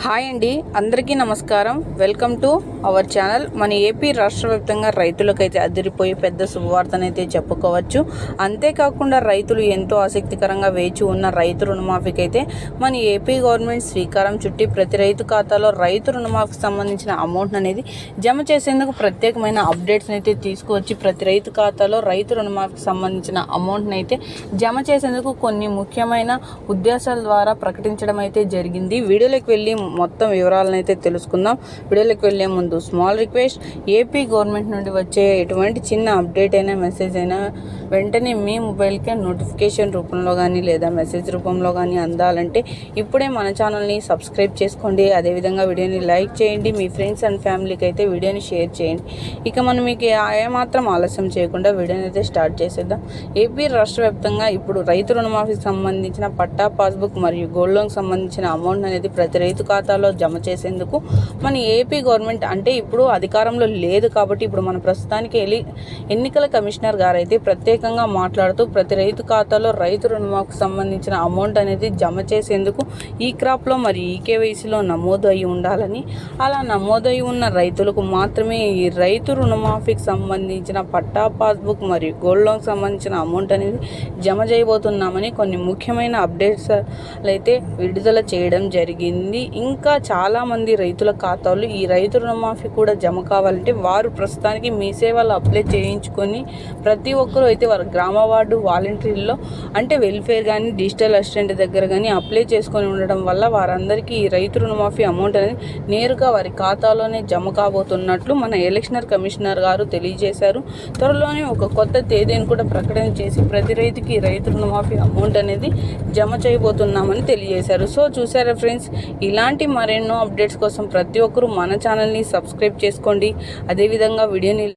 Hi అండి, అందరికీ నమస్కారం. Welcome to our channel. మన ఏపీ రాష్ట్ర వ్యాప్తంగా రైతులకైతే అదిరిపోయి పెద్ద శుభవార్తనైతే చెప్పుకోవచ్చు. అంతేకాకుండా రైతులు ఎంతో ఆసక్తికరంగా వేచి ఉన్న రైతు రుణమాఫీకి అయితే మన ఏపీ గవర్నమెంట్ శ్రీకారం చుట్టి ప్రతి రైతు ఖాతాలో రైతు రుణమాఫీకి సంబంధించిన అమౌంట్ అనేది జమ చేసేందుకు ప్రత్యేకమైన అప్డేట్స్ అయితే తీసుకువచ్చి ప్రతి రైతు ఖాతాలో రైతు రుణమాఫీకి సంబంధించిన అమౌంట్ని అయితే జమ చేసేందుకు కొన్ని ముఖ్యమైన ఉద్దేశాల ద్వారా ప్రకటించడం అయితే జరిగింది. వీడియోలోకి వెళ్ళి మొత్తం వివరాలను అయితే తెలుసుకుందాం. వీడియోలోకి వెళ్ళే ముందు స్మాల్ రిక్వెస్ట్, ఏపీ గవర్నమెంట్ నుండి వచ్చే ఎటువంటి చిన్న అప్డేట్ అయినా మెసేజ్ అయినా వెంటనే మీ మొబైల్కే నోటిఫికేషన్ రూపంలో కానీ లేదా మెసేజ్ రూపంలో కానీ అందాలంటే ఇప్పుడే మన ఛానల్ని సబ్స్క్రైబ్ చేసుకోండి. అదేవిధంగా వీడియోని లైక్ చేయండి. మీ ఫ్రెండ్స్ అండ్ ఫ్యామిలీకి అయితే వీడియోని షేర్ చేయండి. ఇక మనం మీకు ఏమాత్రం ఆలస్యం చేయకుండా వీడియోని అయితే స్టార్ట్ చేసేద్దాం. ఏపీ రాష్ట్ర వ్యాప్తంగా ఇప్పుడు రైతు రుణమాఫీకి సంబంధించిన పట్టా పాస్బుక్ మరియు గోల్డ్ లోన్కి సంబంధించిన అమౌంట్ అనేది ప్రతి రైతు ఖాతాలో జమ చేసేందుకు మన ఏపీ గవర్నమెంట్ అంటే ఇప్పుడు అధికారంలో లేదు కాబట్టి ఇప్పుడు మన ప్రస్తుతానికి ఎన్నికల కమిషనర్ గారు అయితే ప్రత్యేకంగా మాట్లాడుతూ ప్రతి రైతు ఖాతాలో రైతు రుణమాఫీకి సంబంధించిన అమౌంట్ అనేది జమ చేసేందుకు ఈ క్రాప్లో మరి ఈకేవైసీలో నమోదు అయి ఉండాలని, అలా నమోదు అయి ఉన్న రైతులకు మాత్రమే ఈ రైతు రుణమాఫీకి సంబంధించిన పట్టా పాస్బుక్ మరియు గోల్డ్ లోన్కి సంబంధించిన అమౌంట్ అనేది జమ చేయబోతున్నామని కొన్ని ముఖ్యమైన అప్డేట్స్ అయితే విడుదల చేయడం జరిగింది. ఇంకా చాలామంది రైతుల ఖాతాలు ఈ రైతు రుణమాఫీ కూడా జమ కావాలంటే వారు ప్రస్తుతానికి మీ సేవలు అప్లై చేయించుకొని ప్రతి ఒక్కరూ అయితే వారి గ్రామ వార్డు వాలంటీర్లో అంటే వెల్ఫేర్ కానీ డిజిటల్ అసిస్టెంట్ దగ్గర కానీ అప్లై చేసుకొని ఉండడం వల్ల వారందరికీ ఈ రైతు రుణమాఫీ అమౌంట్ అనేది నేరుగా వారి ఖాతాలోనే జమ కాబోతున్నట్లు మన ఎలక్షన్ కమిషనర్ గారు తెలియజేశారు. త్వరలోనే ఒక కొత్త తేదీని కూడా ప్రకటన చేసి ప్రతి రైతుకి రైతు రుణమాఫీ అమౌంట్ అనేది జమ చేయబోతున్నామని తెలియజేశారు. సో చూసారా ఫ్రెండ్స్, ఇలాంటి మరెన్నో అప్డేట్స్ కోసం ప్రతి ఒక్కరూ మన ఛానల్ని సబ్స్క్రైబ్ చేసుకోండి. అదేవిధంగా వీడియోని